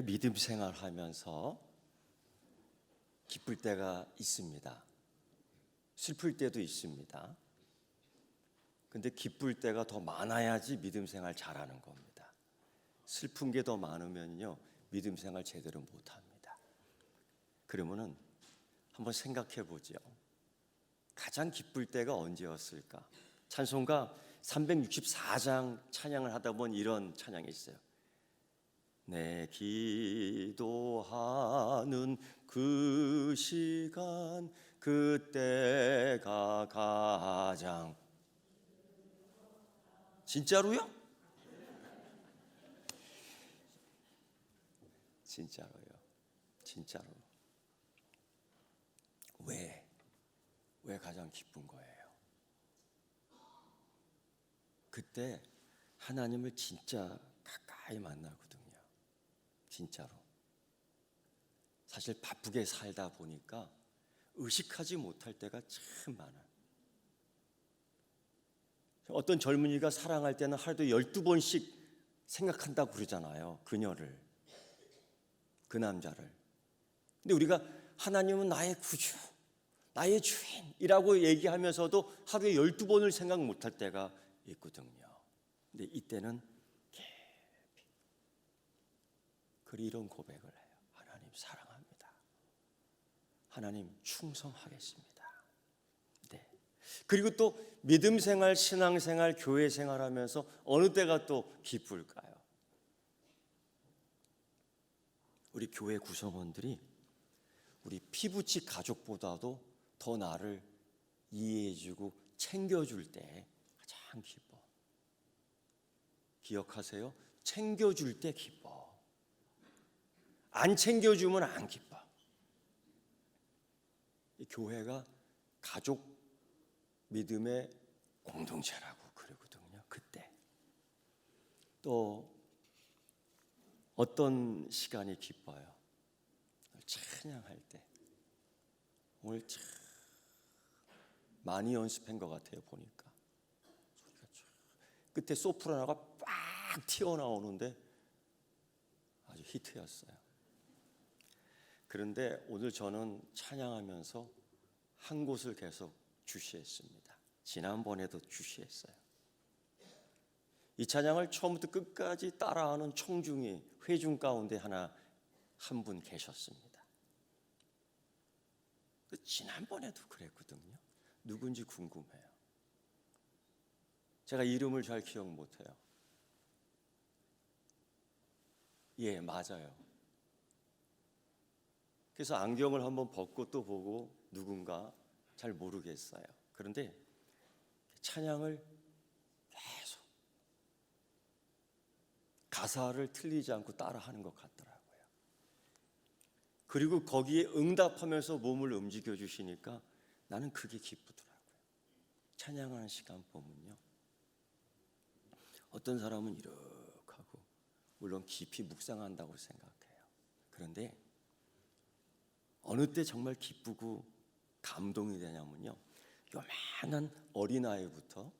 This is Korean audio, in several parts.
믿음 생활하면서 기쁠 때가 있습니다. 슬플 때도 있습니다. 근데 기쁠 때가 더 많아야지 믿음 생활 잘하는 겁니다. 슬픈 게 더 많으면요, 믿음 생활 제대로 못합니다. 그러면은 한번 생각해 보죠. 가장 기쁠 때가 언제였을까? 찬송가 364장 찬양을 하다 보면 이런 찬양이 있어요. 내 기도하는 그 시간 그때가 가장. 진짜로요? 진짜로요. 진짜로. 왜 가장 기쁜 거예요? 그때 하나님을 진짜 가까이 만나거든요. 진짜로. 사실 바쁘게 살다 보니까 의식하지 못할 때가 참 많아요. 어떤 젊은이가 사랑할 때는 하루도 12번씩 생각한다고 그러잖아요. 그녀를, 그 남자를. 근데 우리가 하나님은 나의 구주, 나의 주인이라고 얘기하면서도 하루에 12번을 생각 못할 때가 있거든요. 근데 이때는 깊이 그리 이런 고백을 해요. 하나님 사랑합니다. 하나님 충성하겠습니다. 네. 그리고 또 믿음 생활, 신앙 생활, 교회 생활하면서 어느 때가 또 기쁠까요? 우리 교회 구성원들이 우리 피부치 가족보다도 더 나를 이해해주고 챙겨줄 때 가장 기뻐. 기억하세요? 챙겨줄 때 기뻐. 안 챙겨주면 안 기뻐. 이 교회가 가족 믿음의 공동체라고 그러거든요. 그때 또 어떤 시간이 기뻐요? 찬양할 때. 오늘 참 많이 연습한 것 같아요. 보니까 소리가 쫙 끝에 소프라노가 빡 튀어나오는데 아주 히트였어요. 그런데 오늘 저는 찬양하면서 한 곳을 계속 주시했습니다. 지난번에도 주시했어요. 이 찬양을 처음부터 끝까지 따라하는 청중이 회중 가운데 한 분 계셨습니다. 지난번에도 그랬거든요. 누군지 궁금해요. 제가 이름을 잘 기억 못해요. 예, 맞아요. 그래서 안경을 한번 벗고 또 보고 누군가 잘 모르겠어요. 그런데 찬양을 계속 가사를 틀리지 않고 따라하는 것 같더라고요. 그리고 거기에 응답하면서 몸을 움직여 주시니까 나는 그게 기쁘더라고요. 찬양하는 시간 보면요, 어떤 사람은 이렇게 하고 물론 깊이 묵상한다고 생각해요. 그런데 어느 때 정말 기쁘고 감동이 되냐면요, 요만한 어린아이부터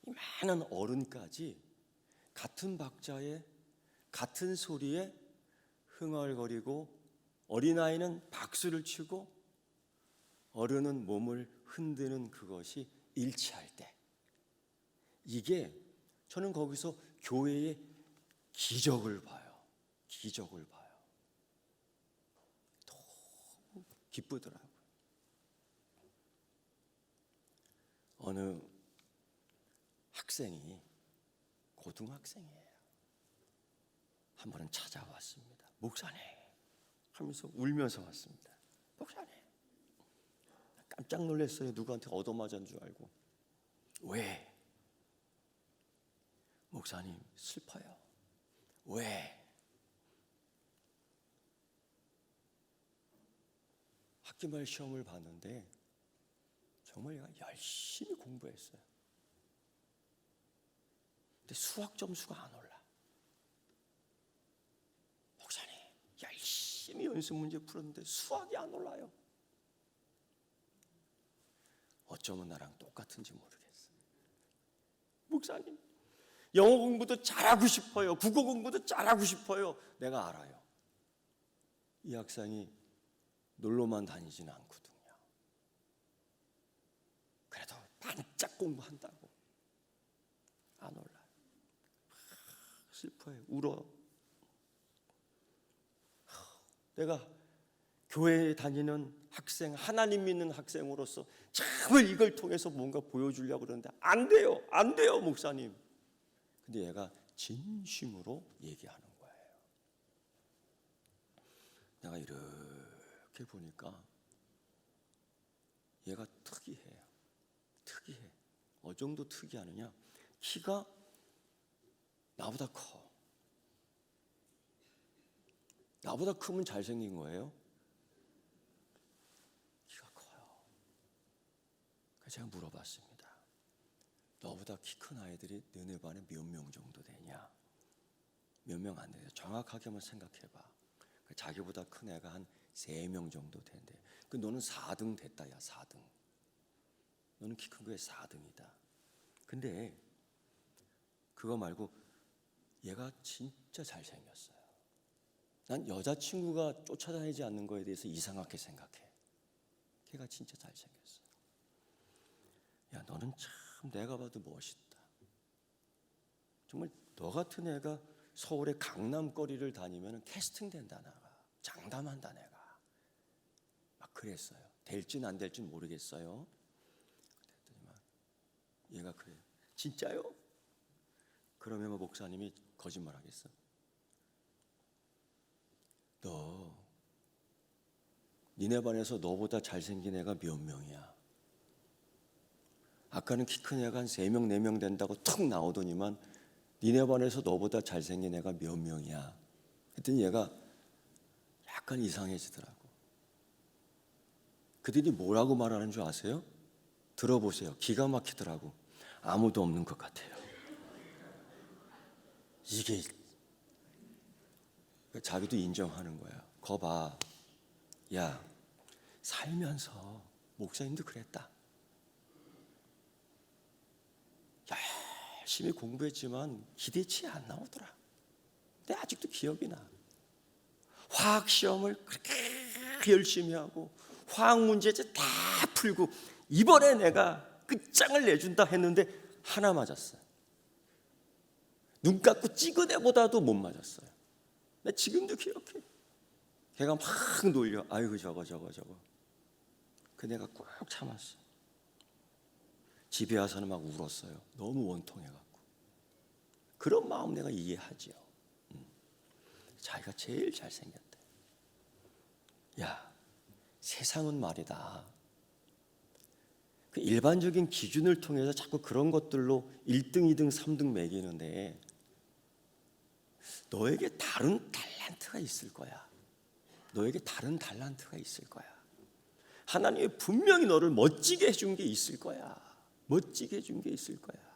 이만한 어른까지 같은 박자에 같은 소리에 흥얼거리고 어린아이는 박수를 치고 어른은 몸을 흔드는 그것이 일치할 때, 이게 저는 거기서 교회의 기적을 봐요. 기적을 봐요. 너무 기쁘더라고요. 어느 학생이 고등학생이에요. 한 번은 찾아왔습니다. 목사님 하면서 울면서 왔습니다. 목사님. 깜짝 놀랐어요. 누구한테 얻어맞은 줄 알고. 왜? 목사님 슬퍼요. 왜? 학기말 시험을 봤는데 정말 얘가 열심히 공부했어요. 근데 수학 점수가 안 올라. 목사님 열심히 연습 문제 풀었는데 수학이 안 올라요. 어쩌면 나랑 똑같은지 모르겠어요. 목사님 영어 공부도 잘하고 싶어요. 국어 공부도 잘하고 싶어요. 내가 알아요. 이 학생이 놀러만 다니지는 않거든요. 그래도 반짝 공부한다고 안 올라요. 슬퍼요. 울어. 내가 교회에 다니는 학생, 하나님 믿는 학생으로서 정말 이걸 통해서 뭔가 보여주려고 그러는데 안 돼요. 안 돼요, 목사님. 근데 얘가 진심으로 얘기하는 거예요. 내가 이렇게 보니까 얘가 특이해요. 특이해. 어느 정도 특이하느냐? 키가 나보다 커. 나보다 크면 잘생긴 거예요? 키가 커요. 그래서 제가 물어봤습니다. 너보다 키 큰 아이들이 너네 반에 몇 명 정도 되냐? 몇 명 안 돼요. 정확하게만 생각해봐. 자기보다 큰 애가 한 3명 정도 된대. 너는 4등 됐다, 야, 4등. 너는 키 큰 거에 4등이다. 근데 그거 말고 얘가 진짜 잘생겼어요. 난 여자친구가 쫓아다니지 않는 거에 대해서 이상하게 생각해. 걔가 진짜 잘생겼어. 야, 너는 참 내가 봐도 멋있다. 정말 너 같은 애가 서울의 강남거리를 다니면 캐스팅된다. 나가 장담한다. 내가 막 그랬어요. 될진 안 될진 모르겠어요. 그랬더니만 얘가 그래요. 진짜요? 그러면 목사님이 거짓말하겠어? 너 니네 반에서 너보다 잘생긴 애가 몇 명이야? 아까는 키 큰 애가 한 3명 4명 된다고 툭 나오더니만 니네 반에서 너보다 잘생긴 애가 몇 명이야? 했더니 얘가 약간 이상해지더라고. 그들이 뭐라고 말하는 줄 아세요? 들어보세요. 기가 막히더라고. 아무도 없는 것 같아요. 이게 자기도 인정하는 거야. 거 봐. 야, 살면서 목사님도 그랬다. 열심히 공부했지만 기대치에 안 나오더라. 근데 아직도 기억이 나. 화학 시험을 그렇게 열심히 하고 화학 문제집 다 풀고 이번에 내가 끝장을 내준다 했는데 하나 맞았어요. 눈 감고 찍은 애보다도 못 맞았어요. 나 지금도 기억해. 걔가 막 놀려. 아이고 저거. 그 내가 꾹 참았어. 집에 와서는 막 울었어요. 너무 원통해갖고. 그런 마음 내가 이해하지요. 자기가 제일 잘생겼대. 야, 세상은 말이다. 그 일반적인 기준을 통해서 자꾸 그런 것들로 1등, 2등, 3등 매기는데 너에게 다른 달란트가 있을 거야. 너에게 다른 달란트가 있을 거야. 하나님이 분명히 너를 멋지게 해준 게 있을 거야. 멋지게 해준 게 있을 거야.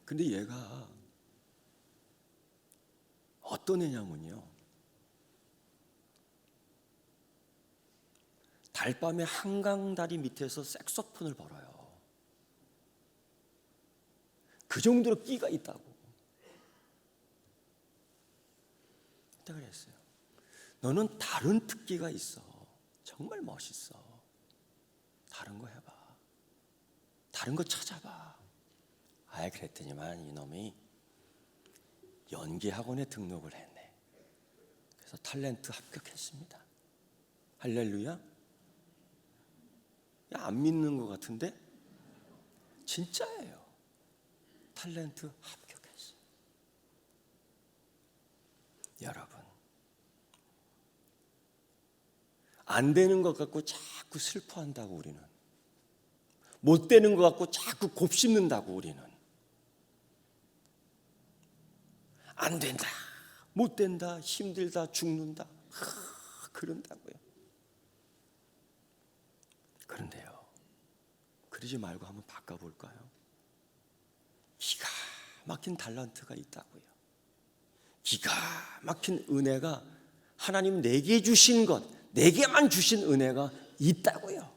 근데 얘가 어떤 애냐면요, 달밤에 한강다리 밑에서 색소폰을 벌어요. 그 정도로 끼가 있다고. 그때 그랬어요. 너는 다른 특기가 있어. 정말 멋있어. 다른 거 해봐. 다른 거 찾아봐. 아예 그랬더니만 이놈이 연기학원에 등록을 했네. 그래서 탤런트 합격했습니다. 할렐루야. 야, 안 믿는 것 같은데? 진짜예요. 탤런트 합격했어요. 여러분, 안 되는 것 같고 자꾸 슬퍼한다고 우리는. 못 되는 것 같고 자꾸 곱씹는다고 우리는. 안 된다, 못 된다, 힘들다, 죽는다, 그런다고요. 그런데요, 그러지 말고 한번 바꿔볼까요? 기가 막힌 달란트가 있다고요. 기가 막힌 은혜가, 하나님 내게 주신 것, 내게만 주신 은혜가 있다고요.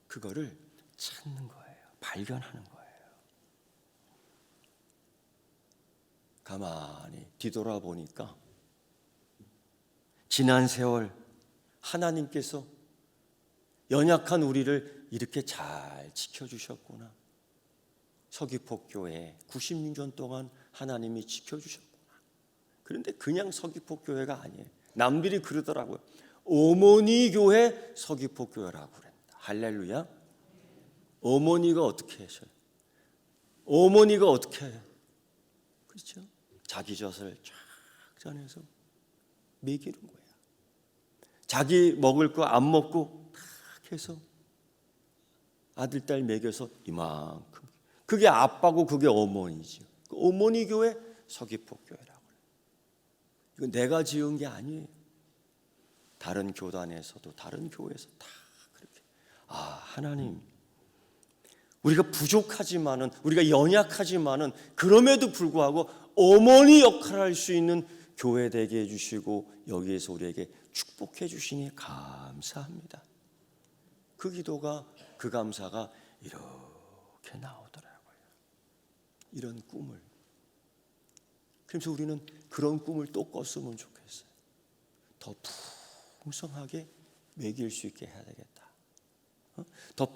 그거를 찾는 거예요. 발견하는 거예요. 가만히 뒤돌아보니까 지난 세월 하나님께서 연약한 우리를 이렇게 잘 지켜주셨구나. 서귀포교회 96년 동안 하나님이 지켜주셨구나. 그런데 그냥 서귀포교회가 아니에요. 남들이 그러더라고요. 어머니 교회 서귀포교회라고 그랬다. 할렐루야. 어머니가 어떻게 하셔요? 어머니가 어떻게 해요? 그렇죠? 자기 젖을 쫙 짜내서 먹이는 거야. 자기 먹을 거 안 먹고 탁 해서 아들 딸 먹여서 이만큼. 그게 아빠고 그게 어머니죠. 그 어머니 교회 서귀포교회라고 그래요. 이건 내가 지은 게 아니에요. 다른 교단에서도 다른 교회에서 다 그렇게. 하나님, 우리가 부족하지만은, 우리가 연약하지만은 그럼에도 불구하고 어머니 역할을 할 수 있는 교회 되게 해주시고 여기에서 우리에게 축복해 주시니 감사합니다. 그 기도가, 그 감사가 이렇게 나오더라고요. 이런 꿈을. 그래서 우리는 그런 꿈을 또 꿨으면 좋겠어요. 더 풍성하게 먹일 수 있게 해야 되겠다. 더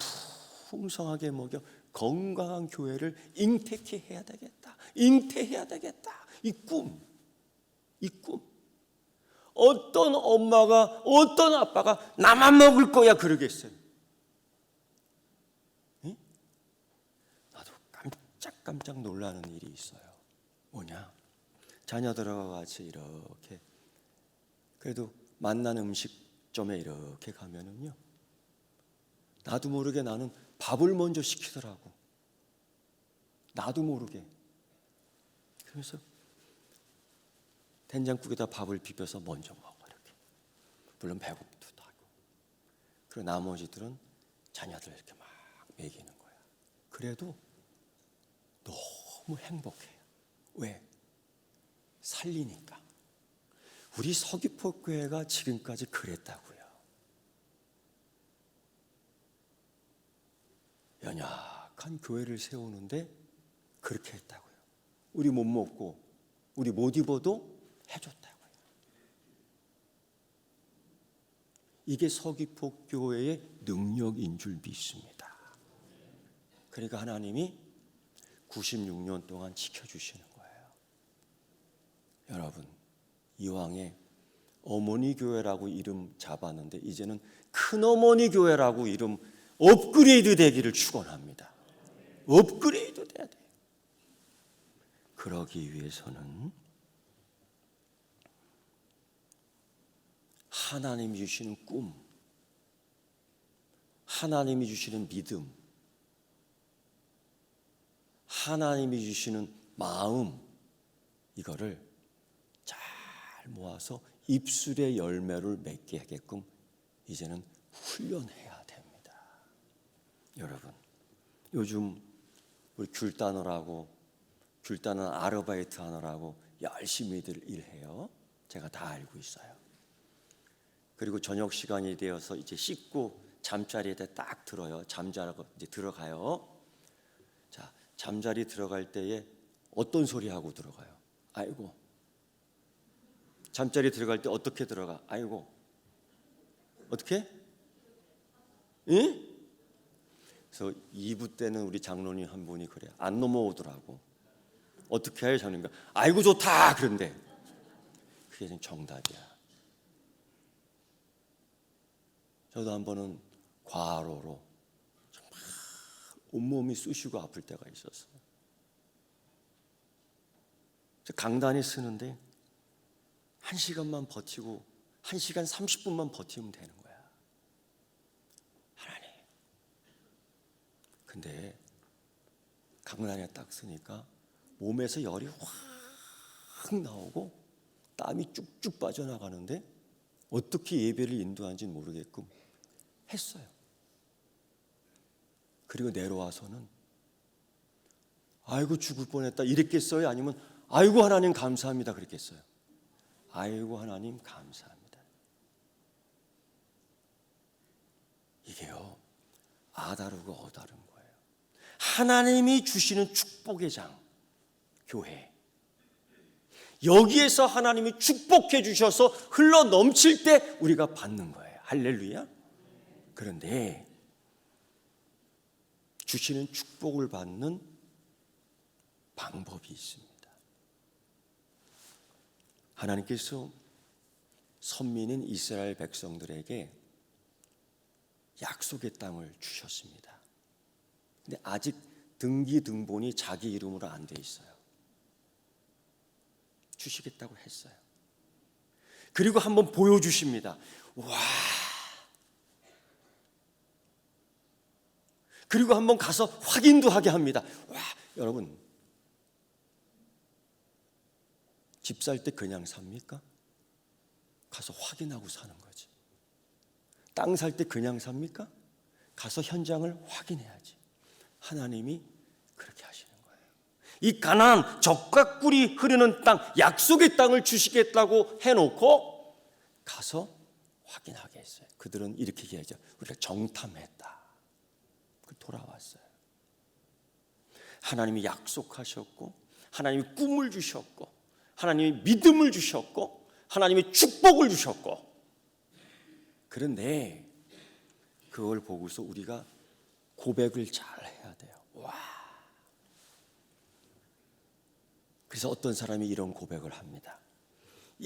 풍성하게 먹여 건강한 교회를 잉태케 해야 되겠다. 잉태해야 되겠다. 이 꿈. 어떤 엄마가, 어떤 아빠가 나만 먹을 거야 그러겠어요. 응? 나도 깜짝 놀라는 일이 있어요. 뭐냐? 자녀들과 같이 이렇게 그래도 만나는 음식점에 이렇게 가면은요, 나도 모르게 나는 밥을 먼저 시키더라고. 나도 모르게. 그래서 된장국에다 밥을 비벼서 먼저 먹어 이렇게. 물론 배고프기도 하고. 그리고 나머지들은 자녀들 이렇게 막 먹이는 거야. 그래도 너무 행복해요. 왜? 살리니까. 우리 서귀포교회가 지금까지 그랬다고요. 연약한 교회를 세우는데 그렇게 했다고요. 우리 못 먹고 우리 못 입어도 해줬다고요. 이게 서귀포교회의 능력인 줄 믿습니다. 그러니까 하나님이 96년 동안 지켜주시는 거예요. 여러분, 이왕에 어머니 교회라고 이름 잡았는데 이제는 큰어머니 교회라고 이름 업그레이드 되기를 축원합니다. 업그레이드 돼야 돼요. 그러기 위해서는 하나님이 주시는 꿈, 하나님이 주시는 믿음, 하나님이 주시는 마음, 이거를 잘 모아서 입술의 열매를 맺게 하게끔 이제는 훈련해야 됩니다. 여러분, 요즘 우리 귤 따느라고, 귤 따는 아르바이트 하느라고 열심히들 일해요. 제가 다 알고 있어요. 그리고 저녁 시간이 되어서 이제 씻고 잠자리에 딱 들어요. 잠자고 이제 들어가요. 자, 잠자리 들어갈 때에 어떤 소리 하고 들어가요? 아이고. 잠자리 들어갈 때 어떻게 들어가? 아이고. 어떻게? 응? 그래서 2부 때는 우리 장로님 한 분이 그래요. 안 넘어오더라고. 어떻게 해요, 장로님? 아이고 좋다. 그런데 그게 정답이야. 저도 한 번은 과로로 정말 온몸이 쑤시고 아플 때가 있었어요. 강단에 쓰는데 1시간만 버티고 1시간 30분만 버티면 되는 거야. 하나님. 근데 강단에 딱 쓰니까 몸에서 열이 확 나오고 땀이 쭉쭉 빠져나가는데 어떻게 예배를 인도하는지는 모르겠고 했어요. 그리고 내려와서는 아이고 죽을 뻔했다 이랬겠어요? 아니면 아이고 하나님 감사합니다 그랬겠어요? 아이고 하나님 감사합니다. 이게요, 아다르고 어다른 거예요. 하나님이 주시는 축복의 장, 교회. 여기에서 하나님이 축복해 주셔서 흘러 넘칠 때 우리가 받는 거예요. 할렐루야. 그런데 주시는 축복을 받는 방법이 있습니다. 하나님께서 선민인 이스라엘 백성들에게 약속의 땅을 주셨습니다. 근데 아직 등기등본이 자기 이름으로 안 돼 있어요. 주시겠다고 했어요. 그리고 한번 보여주십니다. 와. 그리고 한번 가서 확인도 하게 합니다. 와, 여러분, 집 살 때 그냥 삽니까? 가서 확인하고 사는 거지. 땅 살 때 그냥 삽니까? 가서 현장을 확인해야지. 하나님이 그렇게 하시는 거예요. 이 가나안 젖과 꿀이 흐르는 땅, 약속의 땅을 주시겠다고 해놓고 가서 확인하게 했어요. 그들은 이렇게 얘기하죠. 우리가 정탐했다. 돌아왔어요. 하나님이 약속하셨고, 하나님이 꿈을 주셨고, 하나님이 믿음을 주셨고, 하나님이 축복을 주셨고. 그런데 그걸 보고서 우리가 고백을 잘 해야 돼요. 와. 그래서 어떤 사람이 이런 고백을 합니다.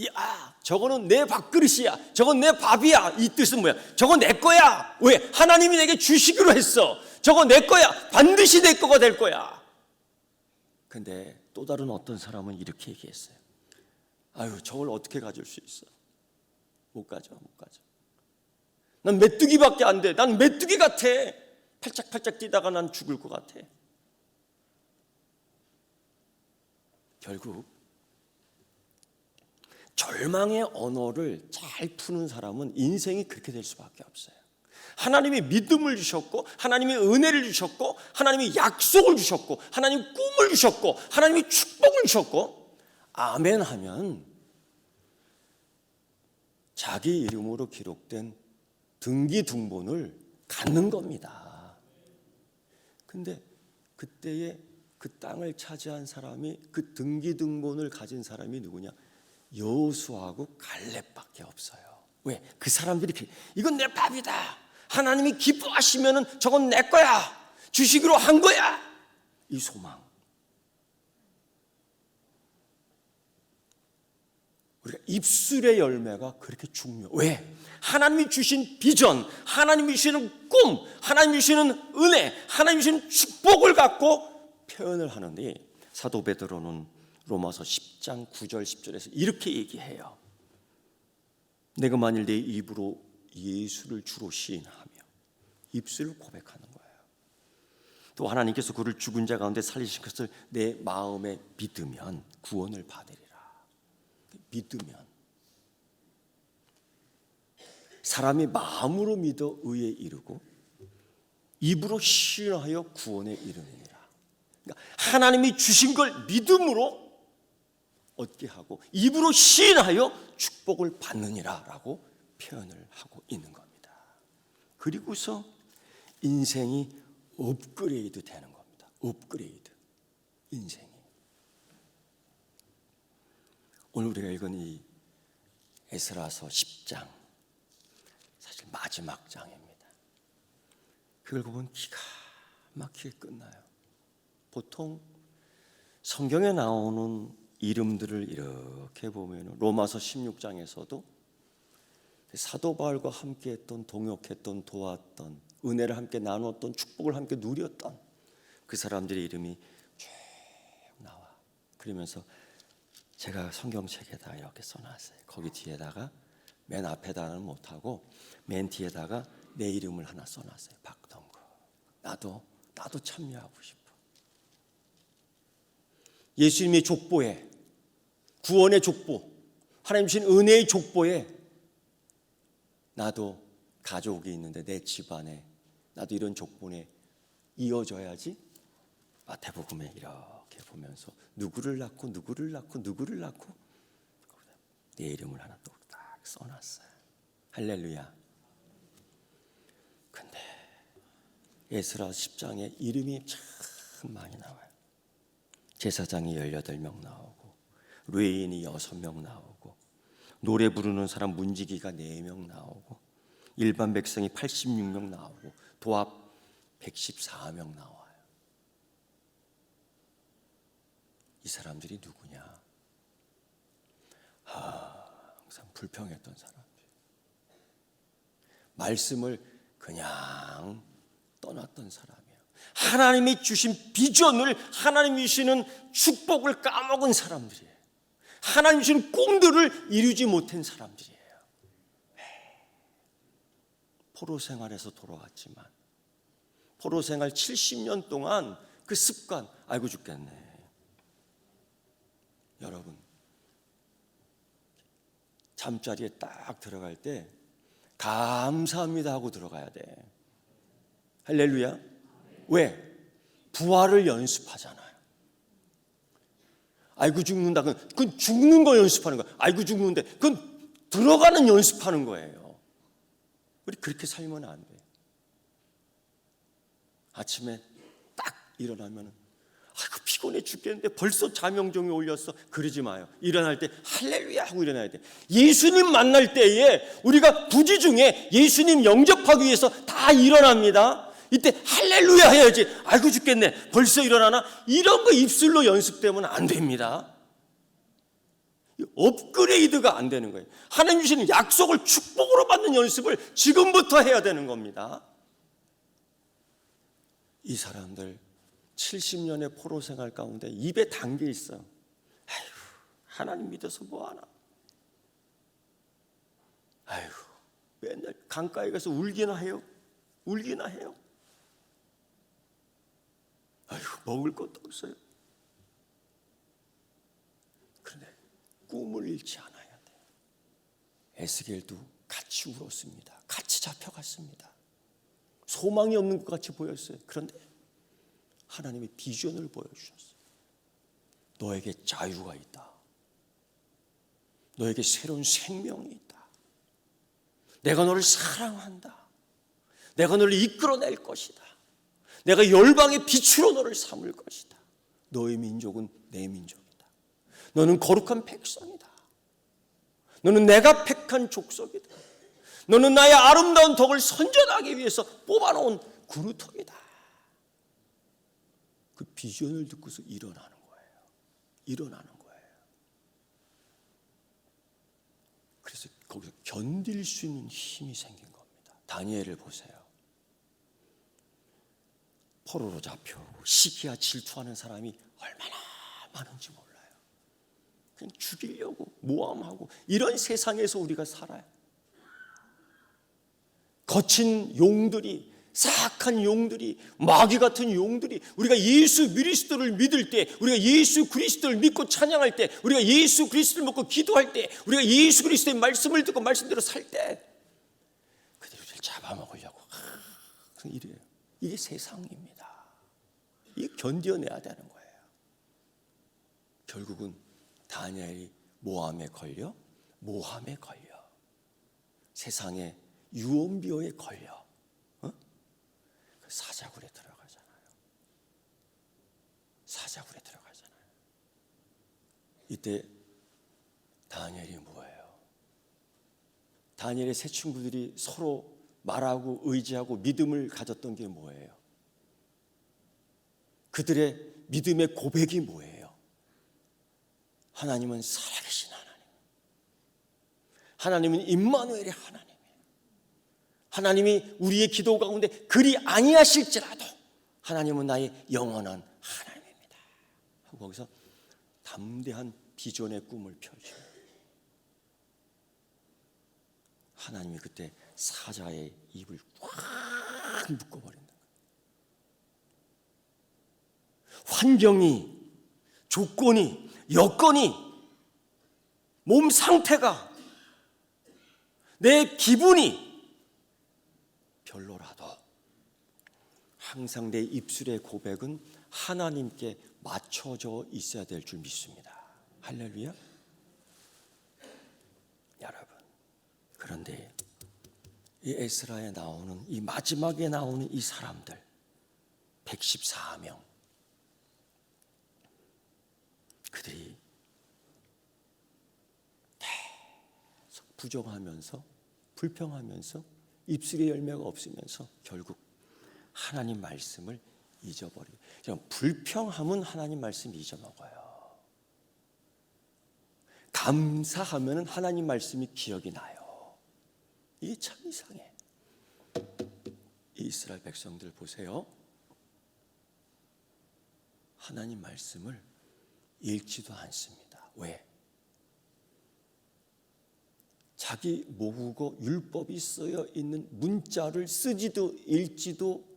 야, 저거는 내 밥그릇이야. 저건 내 밥이야. 이 뜻은 뭐야? 저건 내 거야. 왜? 하나님이 내게 주시기로 했어. 저거 내 거야. 반드시 내 거가 될 거야. 근데 또 다른 어떤 사람은 이렇게 얘기했어요. 아유, 저걸 어떻게 가질 수 있어? 못 가져. 난 메뚜기밖에 안 돼. 난 메뚜기 같아. 팔짝팔짝 뛰다가 난 죽을 것 같아. 결국 절망의 언어를 잘 푸는 사람은 인생이 그렇게 될 수밖에 없어요. 하나님이 믿음을 주셨고, 하나님이 은혜를 주셨고, 하나님이 약속을 주셨고, 하나님이 꿈을 주셨고, 하나님이 축복을 주셨고, 아멘 하면 자기 이름으로 기록된 등기등본을 갖는 겁니다. 근데 그때에 그 땅을 차지한 사람이, 그 등기등본을 가진 사람이 누구냐? 여호수아하고 갈렙밖에 없어요. 왜? 그 사람들이 이건 내 밥이다. 하나님이 기뻐하시면은 저건 내 거야. 주시기로 한 거야. 이 소망. 우리가 입술의 열매가 그렇게 중요해요. 왜? 하나님이 주신 비전, 하나님이 주시는 꿈, 하나님이 주시는 은혜, 하나님이 주시는 축복을 갖고 표현을 하는데, 사도 베드로는 로마서 10장 9절 10절에서 이렇게 얘기해요. 내가 만일 내 입으로 예수를 주로 시인하며 입술로 고백하는 거예요. 또 하나님께서 그를 죽은 자 가운데 살리신 것을 내 마음에 믿으면 구원을 받으리라. 믿으면, 사람이 마음으로 믿어 의에 이르고 입으로 시인하여 구원에 이르느니라. 그러니까 하나님이 주신 걸 믿음으로 얻게 하고 입으로 시인하여 축복을 받느니라 라고 표현을 하고 있는 겁니다. 그리고서 인생이 업그레이드 되는 겁니다. 업그레이드. 인생이. 오늘 우리가 읽은 이 에스라서 10장, 사실 마지막 장입니다. 그걸 보면 기가 막히게 끝나요. 보통 성경에 나오는 이름들을 이렇게 보면 로마서 16장에서도 사도 바울과 함께했던, 동역했던, 도왔던, 은혜를 함께 나누었던, 축복을 함께 누렸던 그 사람들의 이름이 쭉 나와. 그러면서 제가 성경책에다 이렇게 써놨어요. 거기 뒤에다가 맨 앞에다는 못하고 맨 뒤에다가 내 이름을 하나 써놨어요. 박동구. 나도 참여하고 싶어. 예수님의 족보에, 구원의 족보, 하나님 주신 은혜의 족보에 나도 가족이 있는데 내 집안에 나도 이런 족보에 이어져야지. 마태복음에 이렇게 보면서 누구를 낳고 내 이름을 하나 또 딱 써놨어요. 할렐루야. 근데 에스라 10장에 이름이 참 많이 나와요. 제사장이 18명 나오고, 레위인이 6명 나오고, 노래 부르는 사람 문지기가 4명 나오고, 일반 백성이 86명 나오고, 도합 114명 나와요. 이 사람들이 누구냐? 항상 불평했던 사람들. 말씀을 그냥 떠났던 사람이에요. 하나님이 주신 비전을, 하나님이 주시는 축복을 까먹은 사람들이에요. 하나님이 주신 꿈들을 이루지 못한 사람들이에요. 포로 생활에서 돌아왔지만 포로 생활 70년 동안 그 습관, 아이고 죽겠네. 여러분, 잠자리에 딱 들어갈 때 감사합니다 하고 들어가야 돼. 할렐루야. 왜? 부활을 연습하잖아요. 아이고 죽는다. 그건 죽는 거 연습하는 거야. 아이고 죽는데 그건 들어가는 연습하는 거예요. 우리 그렇게 살면 안 돼. 아침에 딱 일어나면 아이고 피곤해 죽겠는데 벌써 자명종이 올렸어. 그러지 마요. 일어날 때 할렐루야 하고 일어나야 돼. 예수님 만날 때에 우리가 부지 중에 예수님 영접하기 위해서 다 일어납니다. 이때 할렐루야 해야지. 아이고 죽겠네. 벌써 일어나나? 이런 거 입술로 연습되면 안 됩니다. 업그레이드가 안 되는 거예요. 하나님 주시는 약속을 축복으로 받는 연습을 지금부터 해야 되는 겁니다. 이 사람들 70년의 포로 생활 가운데 입에 담겨 있어. 아이고, 하나님 믿어서 뭐하나? 아이고, 맨날 강가에 가서 울기나 해요. 울기나 해요. 아이고, 먹을 것도 없어요. 그런데 꿈을 잃지 않아야 돼. 에스겔도 같이 울었습니다. 같이 잡혀갔습니다. 소망이 없는 것 같이 보였어요. 그런데 하나님의 비전을 보여주셨어요. 너에게 자유가 있다. 너에게 새로운 생명이 있다. 내가 너를 사랑한다. 내가 너를 이끌어낼 것이다. 내가 열방의 빛으로 너를 삼을 것이다. 너의 민족은 내 민족이다. 너는 거룩한 백성이다. 너는 내가 택한 족속이다. 너는 나의 아름다운 덕을 선전하기 위해서 뽑아놓은 그루터기다. 그 비전을 듣고서 일어나는 거예요. 일어나는 거예요. 그래서 거기서 견딜 수 있는 힘이 생긴 겁니다. 다니엘을 보세요. 포로로 잡혀오고 시기와 질투하는 사람이 얼마나 많은지 몰라요. 그냥 죽이려고 모함하고 이런 세상에서 우리가 살아요. 거친 용들이, 사악한 용들이, 마귀 같은 용들이, 우리가 예수 그리스도를 믿을 때, 우리가 예수 그리스도를 믿고 찬양할 때, 우리가 예수 그리스도를 믿고 기도할 때, 우리가 예수 그리스도의 말씀을 듣고 말씀대로 살 때 그들을 잡아먹으려고 이래요. 이게 세상입니다. 이게 견뎌내야 되는 거예요. 결국은 다니엘이 모함에 걸려 세상의 유언비어에 걸려 사자굴에 들어가잖아요. 사자굴에 들어가잖아요. 이때 다니엘이 뭐예요? 다니엘의 세 친구들이 서로 말하고 의지하고 믿음을 가졌던 게 뭐예요? 그들의 믿음의 고백이 뭐예요? 하나님은 살아계신 하나님. 하나님은 임마누엘의 하나님. 하나님이 우리의 기도 가운데 그리 아니하실지라도 하나님은 나의 영원한 하나님입니다. 하고 거기서 담대한 비전의 꿈을 펼쳐요. 하나님이 그때 사자의 입을 꽉 묶어버린다. 환경이, 조건이, 여건이, 몸 상태가, 내 기분이 별로라도 항상 내 입술의 고백은 하나님께 맞춰져 있어야 될 줄 믿습니다. 할렐루야. 여러분, 그런데 이 에스라에 나오는 이 마지막에 나오는 이 사람들, 114명. 그들이 계속 부정하면서 불평하면서 입술에 열매가 없으면서 결국 하나님 말씀을 잊어버리고, 불평하면 하나님 말씀 잊어먹어요. 감사하면 하나님 말씀이 기억이 나요. 이게 참 이상해. 이스라엘 백성들 보세요. 하나님 말씀을 읽지도 않습니다. 왜? 자기 모국어 율법이 쓰여 있는 문자를 쓰지도 읽지도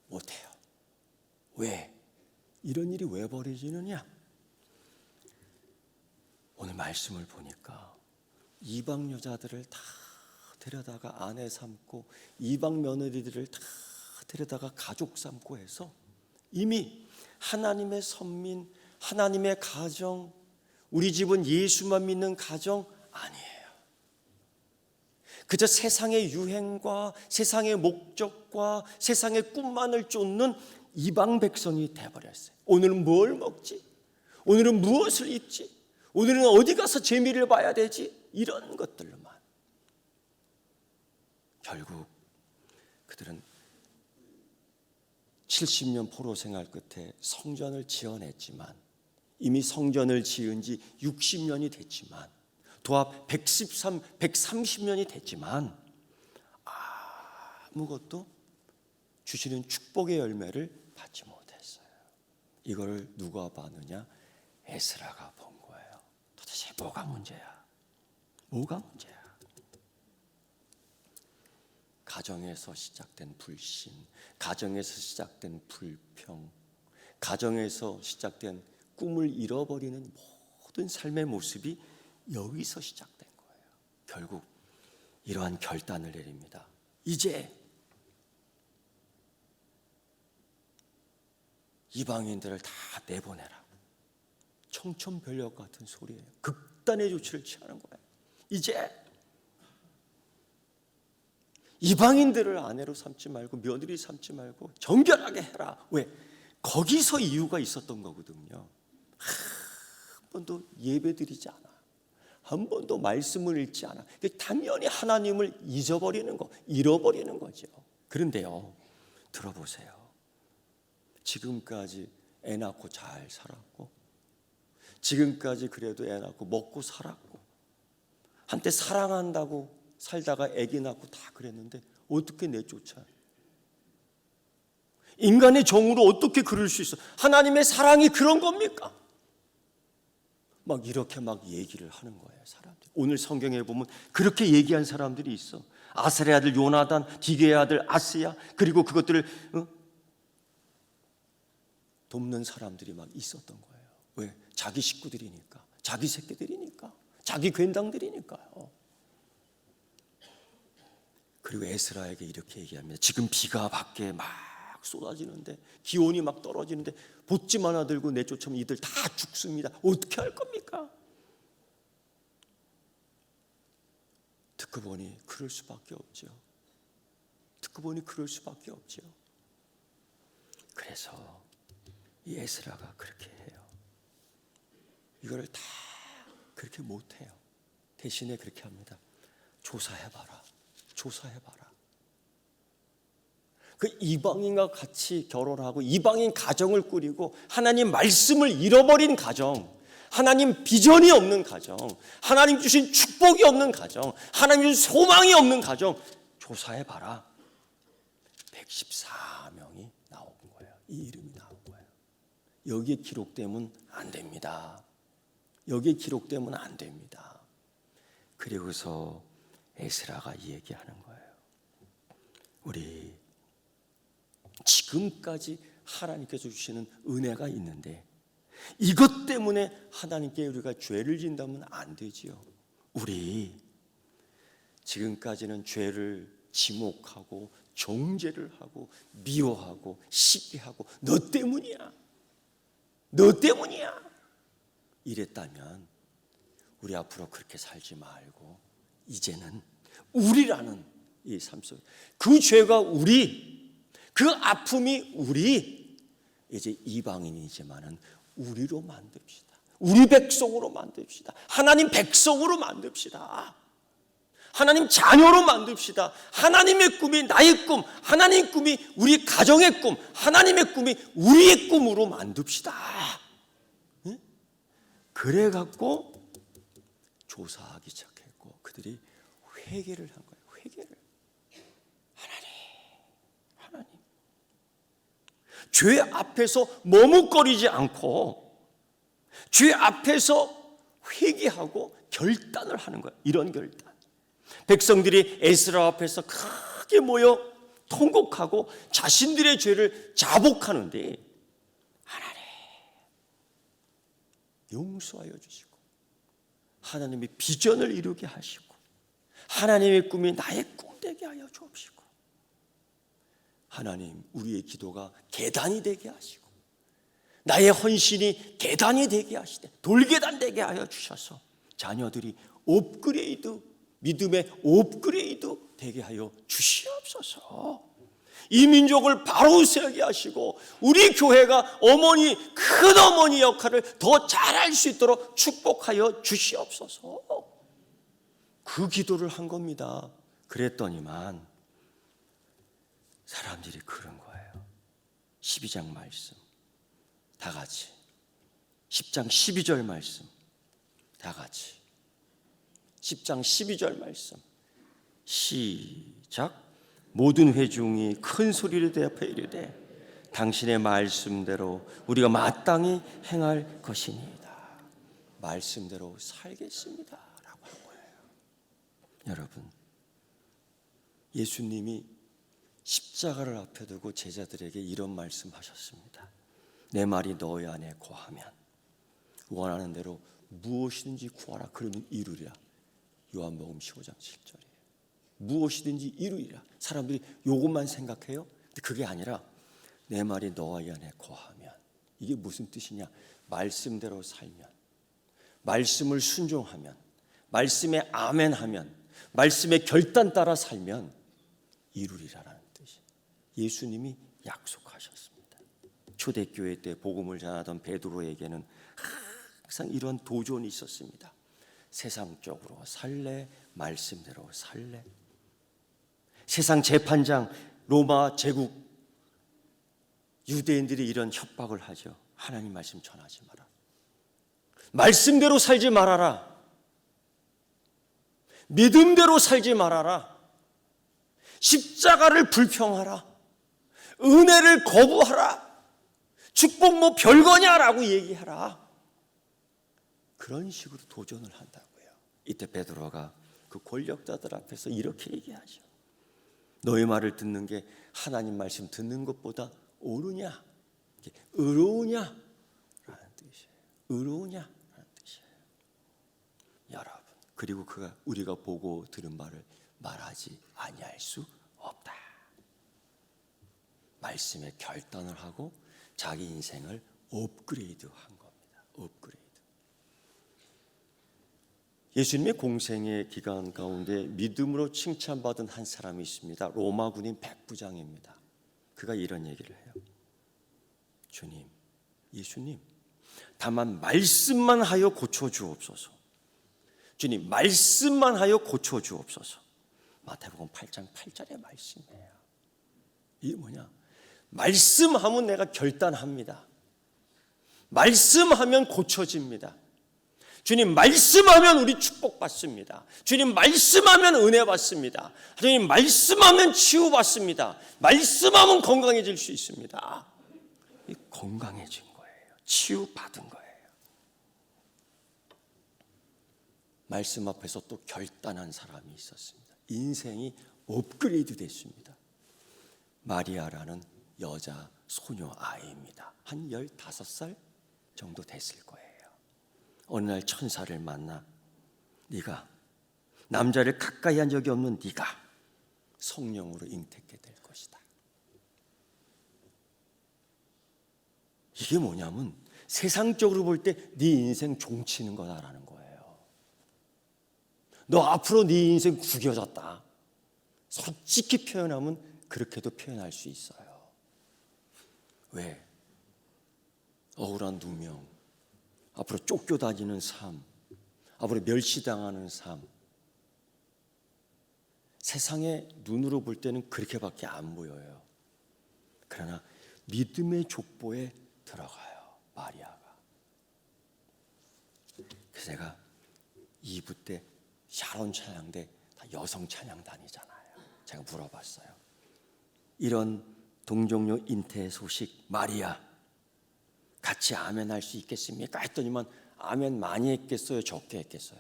못해요. 왜? 이런 일이 왜 벌어지느냐? 오늘 말씀을 보니까 이방 여자들을 다 데려다가 아내 삼고 이방 며느리들을 다 데려다가 가족 삼고 해서 이미 하나님의 선민, 하나님의 가정, 우리 집은 예수만 믿는 가정 아니에요. 그저 세상의 유행과 세상의 목적과 세상의 꿈만을 쫓는 이방 백성이 돼버렸어요. 오늘은 뭘 먹지? 오늘은 무엇을 입지? 오늘은 어디 가서 재미를 봐야 되지? 이런 것들로만. 결국 그들은 70년 포로 생활 끝에 성전을 지어냈지만, 이미 성전을 지은 지 60년이 됐지만, 도합 130년이 됐지만 아무것도 주시는 축복의 열매를 받지 못했어요. 이걸 누가 봤느냐? 에스라가 본 거예요. 도대체 뭐가 문제야? 뭐가 문제야? 가정에서 시작된 불신, 가정에서 시작된 불평, 가정에서 시작된 꿈을 잃어버리는 모든 삶의 모습이 여기서 시작된 거예요. 결국 이러한 결단을 내립니다. 이제 이방인들을 다 내보내라. 청천벽력 같은 소리예요. 극단의 조치를 취하는 거예요. 이제 이방인들을 아내로 삼지 말고 며느리 삼지 말고 정결하게 해라. 왜? 거기서 이유가 있었던 거거든요. 한 번도 예배드리지 않아. 한 번도 말씀을 읽지 않아. 당연히 하나님을 잊어버리는 거, 잃어버리는 거죠. 그런데요, 들어보세요. 지금까지 애 낳고 잘 살았고, 지금까지 그래도 애 낳고 먹고 살았고, 한때 사랑한다고 살다가 애기 낳고 다 그랬는데 어떻게 내쫓아요? 인간의 정으로 어떻게 그럴 수 있어? 하나님의 사랑이 그런 겁니까? 막 이렇게 막 얘기를 하는 거예요, 사람들이. 오늘 성경에 보면 그렇게 얘기한 사람들이 있어. 아셀의 아들 요나단, 디게의 아들 아스야, 그리고 그것들을 돕는 사람들이 막 있었던 거예요. 왜? 자기 식구들이니까, 자기 새끼들이니까, 자기 괜당들이니까요. 그리고 에스라에게 이렇게 얘기합니다. 지금 비가 밖에 막 쏟아지는데, 기온이 막 떨어지는데 보찜 하나 들고 내쫓으면 이들 다 죽습니다. 어떻게 할 겁니까? 듣고 보니 그럴 수밖에 없죠. 듣고 보니 그럴 수밖에 없죠. 그래서 이 에스라가 그렇게 해요. 이거를 다 그렇게 못해요. 대신에 그렇게 합니다. 조사해봐라. 조사해봐라. 그 이방인과 같이 결혼하고 이방인 가정을 꾸리고 하나님 말씀을 잃어버린 가정, 하나님 비전이 없는 가정, 하나님 주신 축복이 없는 가정, 하나님 주신 소망이 없는 가정 조사해봐라. 114명이 나온 거예요. 이 이름이 나온 거예요. 여기에 기록되면 안 됩니다. 여기에 기록되면 안 됩니다. 그리고서 에스라가 얘기하는 거예요. 우리 지금까지 하나님께서 주시는 은혜가 있는데 이것 때문에 하나님께 우리가 죄를 진다면 안 되지요. 우리 지금까지는 죄를 지목하고 정죄를 하고 미워하고 시기하고 너 때문이야. 너 때문이야. 이랬다면 우리 앞으로 그렇게 살지 말고 이제는 우리라는 이 삶 속에 그 죄가 우리, 그 아픔이 우리, 이제 이방인이지만은 우리로 만듭시다. 우리 백성으로 만듭시다. 하나님 백성으로 만듭시다. 하나님 자녀로 만듭시다. 하나님의 꿈이 나의 꿈, 하나님의 꿈이 우리 가정의 꿈, 하나님의 꿈이 우리의 꿈으로 만듭시다. 그래 갖고 조사하기 시작했고 그들이 회개를 한 거예요. 회개를. 하나님. 죄 앞에서 머뭇거리지 않고 죄 앞에서 회개하고 결단을 하는 거예요. 이런 결단. 백성들이 에스라 앞에서 크게 모여 통곡하고 자신들의 죄를 자복하는데 하나님 용서하여 주시고 하나님의 비전을 이루게 하시고 하나님의 꿈이 나의 꿈 되게 하여 주옵시고 하나님 우리의 기도가 계단이 되게 하시고 나의 헌신이 계단이 되게 하시되 돌계단 되게 하여 주셔서 자녀들이 업그레이드 믿음의 업그레이드 되게 하여 주시옵소서. 이 민족을 바로 세우게 하시고 우리 교회가 어머니 큰 어머니 역할을 더 잘할 수 있도록 축복하여 주시옵소서. 그 기도를 한 겁니다. 그랬더니만 사람들이 그런 거예요. 12장 말씀 다 같이 10장 12절 말씀 다 같이 10장 12절 말씀 시작. 모든 회중이 큰 소리로 대답하여 이르되 당신의 말씀대로 우리가 마땅히 행할 것이니이다. 말씀대로 살겠습니다 라고 한 거예요. 여러분 예수님이 십자가를 앞에 두고 제자들에게 이런 말씀하셨습니다. 내 말이 너희 안에 거하면 원하는 대로 무엇이든지 구하라 그러면 이루리라. 요한복음 15장 7절이에요. 무엇이든지 이루리라. 사람들이 요것만 생각해요. 근데 그게 아니라 내 말이 너희 안에 거하면 이게 무슨 뜻이냐? 말씀대로 살면 말씀을 순종하면 말씀에 아멘하면 말씀의 결단 따라 살면 이루리라라는 뜻이에요. 예수님이 약속하셨습니다. 초대교회 때 복음을 전하던 베드로에게는 항상 이런 도전이 있었습니다. 세상적으로 살래? 말씀대로 살래? 세상 재판장 로마 제국 유대인들이 이런 협박을 하죠. 하나님 말씀 전하지 마라. 말씀대로 살지 말아라. 믿음대로 살지 말아라. 십자가를 불평하라. 은혜를 거부하라. 축복 뭐 별거냐라고 얘기하라. 그런 식으로 도전을 한다고요. 이때 베드로가 그 권력자들 앞에서 이렇게 얘기하죠. 너희 말을 듣는 게 하나님 말씀 듣는 것보다 옳으냐? 의로우냐? 라는 뜻이에요. 의로우냐? 라는 뜻이에요. 여러분, 그리고 우리가 보고 들은 말을 말하지 아니할 수 없다. 말씀에 결단을 하고 자기 인생을 업그레이드한 겁니다. 업그레이드. 예수님의 공생의 기간 가운데 믿음으로 칭찬받은 한 사람이 있습니다. 로마 군인 백부장입니다. 그가 이런 얘기를 해요. 주님, 예수님, 다만 말씀만 하여 고쳐주옵소서. 주님, 말씀만 하여 고쳐주옵소서. 마태복음 8장 8절의 말씀이에요. 이게 뭐냐? 말씀하면 내가 결단합니다. 말씀하면 고쳐집니다. 주님 말씀하면 우리 축복받습니다. 주님 말씀하면 은혜 받습니다. 주님 말씀하면 치유받습니다. 말씀하면 건강해질 수 있습니다. 건강해진 거예요. 치유받은 거예요. 말씀 앞에서 또 결단한 사람이 있었습니다. 인생이 업그레이드 됐습니다. 마리아라는 여자 소녀 아이입니다. 한 15살 정도 됐을 거예요. 어느 날 천사를 만나 네가 남자를 가까이 한 적이 없는 네가 성령으로 잉태케 될 것이다. 이게 뭐냐면 세상적으로 볼 때 네 인생 종치는 거다라는 거예요. 너 앞으로 네 인생 구겨졌다. 솔직히 표현하면 그렇게도 표현할 수 있어요. 왜? 억울한 누명, 앞으로 쫓겨다니는 삶, 앞으로 멸시당하는 삶, 세상의 눈으로 볼 때는 그렇게밖에 안 보여요. 그러나 믿음의 족보에 들어가요, 마리아가. 그래서 제가 2부 때 샤론 찬양대 다 여성 찬양단이잖아요. 제가 물어봤어요. 이런 동정녀 잉태 소식 마리아 같이 아멘 할 수 있겠습니까? 했더니만 아멘 많이 했겠어요? 적게 했겠어요?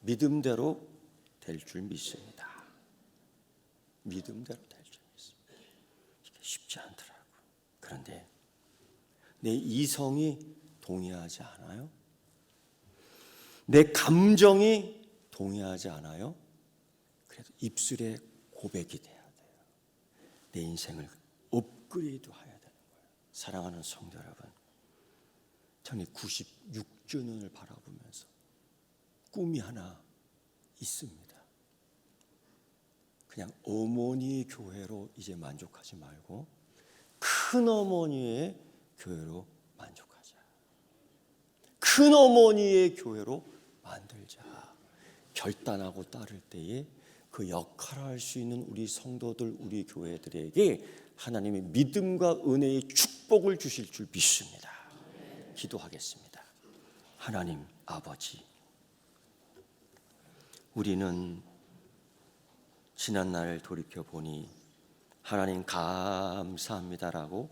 믿음대로 될 줄 믿습니다. 믿음대로 될 줄 믿습니다. 이게 쉽지 않더라고요. 그런데 내 이성이 동의하지 않아요? 내 감정이 동의하지 않아요? 그래도 입술에 고백이 돼야 돼요. 내 인생을 업그레이드 해야 되는 거예요. 사랑하는 성도 여러분, 저는 96주년을 바라보면서 꿈이 하나 있습니다. 그냥 어머니의 교회로 이제 만족하지 말고 큰어머니의 교회로 만족하자. 큰어머니의 교회로 만들자. 결단하고 따를 때에 그 역할을 할 수 있는 우리 성도들, 우리 교회들에게 하나님의 믿음과 은혜의 축복을 주실 줄 믿습니다. 기도하겠습니다. 하나님 아버지, 우리는 지난날 돌이켜보니 하나님 감사합니다라고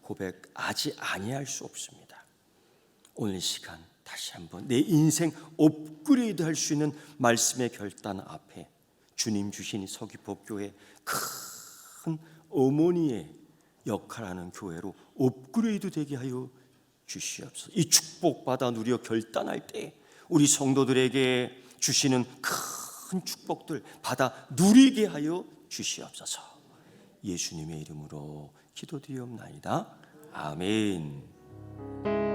고백하지 아니할 수 없습니다. 오늘 시간 다시 한번 내 인생 업그레이드 할 수 있는 말씀의 결단 앞에 주님 주신 서귀포교회 큰 어머니의 역할하는 교회로 업그레이드 되게 하여 주시옵소서. 이 축복받아 누려 결단할 때 우리 성도들에게 주시는 큰 축복들 받아 누리게 하여 주시옵소서. 예수님의 이름으로 기도드리옵나이다. 아멘.